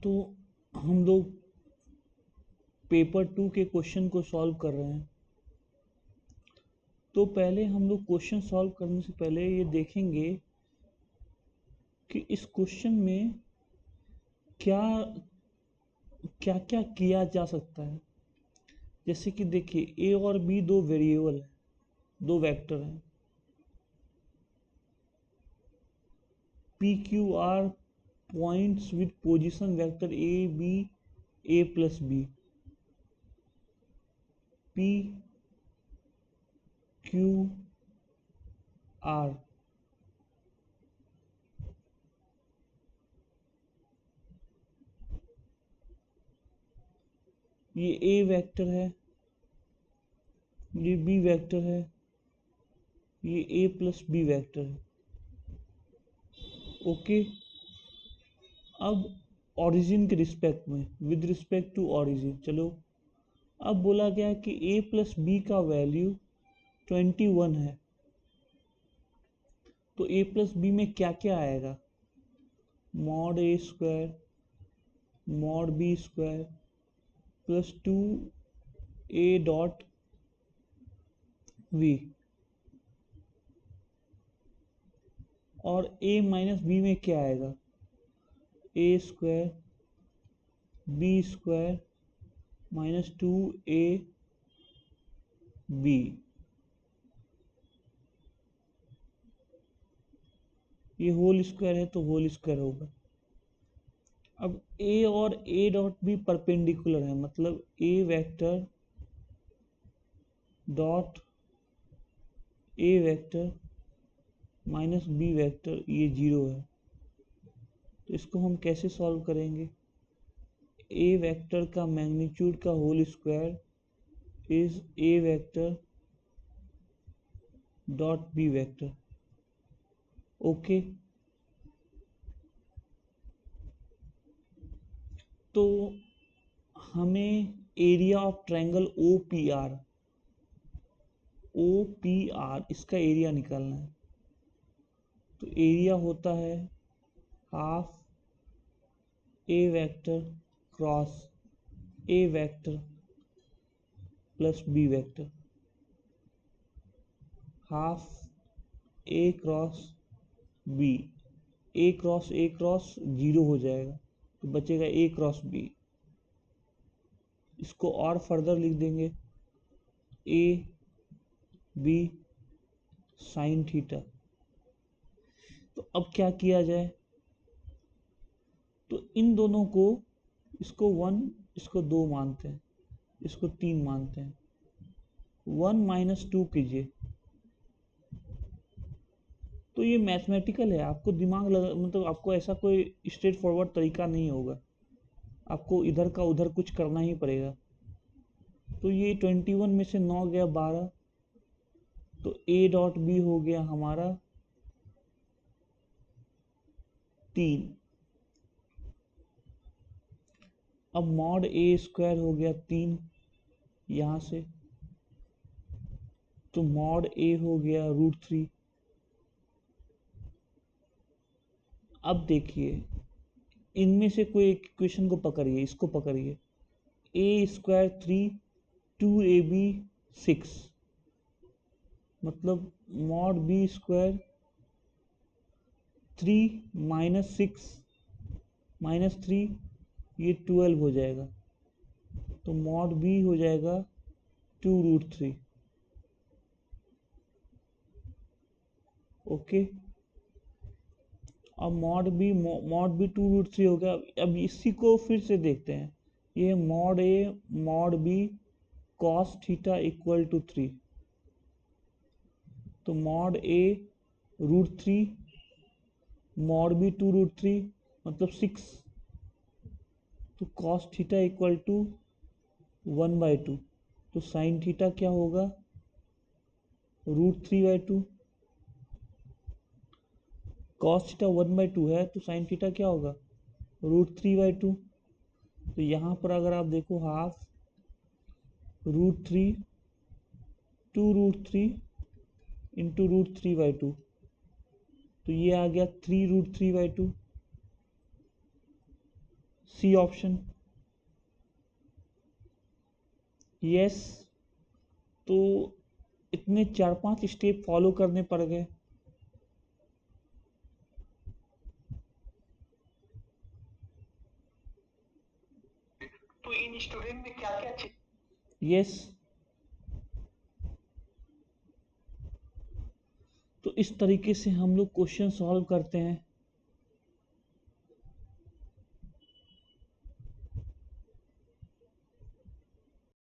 तो हम लोग पेपर 2 के क्वेश्चन को सॉल्व कर रहे हैं। तो पहले हम लोग क्वेश्चन सॉल्व करने से पहले ये देखेंगे कि इस क्वेश्चन में क्या क्या क्या किया जा सकता है। जैसे कि देखिए, ए और बी दो वेरिएबल हैं, दो वेक्टर हैं। P Q R points with position vector A B A plus B. P Q R ये ए वेक्टर है, ये बी वेक्टर है, ये ए प्लस बी वेक्टर है। ओके, अब ओरिजिन के रिस्पेक्ट में, विद रिस्पेक्ट टू ओरिजिन, चलो अब बोला गया कि a प्लस बी का वैल्यू 21 है। तो a प्लस बी में क्या क्या आएगा? Mod A square mod B square plus 2a dot V, और a माइनस बी में क्या आएगा? A square B square minus 2a B. ये होल स्क्वायर है तो होल स्क्वायर होगा। अब a और a डॉट बी परपेंडिकुलर है, मतलब a vector dot a vector minus B vector ये 0 है। तो इसको हम कैसे सॉल्व करेंगे? a वेक्टर का मैग्नीट्यूड का whole square is a vector dot B vector. Okay, तो हमें area of triangle O P R इसका एरिया निकालना है। तो एरिया होता है half A vector cross A vector plus B vector, half A cross B. A cross 0 हो जाएगा तो बचेगा ए क्रॉस बी। इसको और फर्दर लिख देंगे, ए बी साइन थीटा। तो अब क्या किया जाए? तो इन दोनों को, इसको 1 इसको 2 मानते हैं, इसको 3 मानते हैं। 1 माइनस 2 कीजिए। तो ये मैथमेटिकल है, आपको दिमाग लगा, मतलब आपको ऐसा कोई स्ट्रेट फॉरवर्ड तरीका नहीं होगा, आपको इधर का उधर कुछ करना ही पड़ेगा। तो ये 21 में से 9 गया 12, तो a डॉट बी हो गया हमारा 3। अब मॉड ए स्क्वायर हो गया 3 यहाँ से, तो मॉड ए हो गया √3। अब देखिए, इनमें से कोई एक इक्वेशन को पकड़िए, इसको पकड़िए, ए स्क्वायर 3 2ab 6, मतलब mod B square 3 minus 6 minus 3 ये 12 हो जाएगा। तो मॉड बी हो जाएगा 2√3। ओके, अब मॉड बी 2√3 हो गया। अब इसी को फिर से देखते हैं, ये mod A mod B cos theta equal to 3। तो मॉड ए √3 मॉड बी 2√3 मतलब 6, तो कॉस थीटा इक्वल टू 1/2। तो साइन थीटा क्या होगा? √3/2। कॉस थीटा 1/2 है तो साइन थीटा क्या होगा? √3/2। तो यहाँ पर अगर आप देखो, हाफ √3 2√3 इंटू √3/2, तो ये आ गया 3√3/2। C option. यस। तो इतने 4-5 स्टेप फॉलो करने पड़ गए। तो इन स्टूडेंट में क्या क्या चीज। यस। तो इस तरीके से हम लोग क्वेश्चन सॉल्व करते हैं।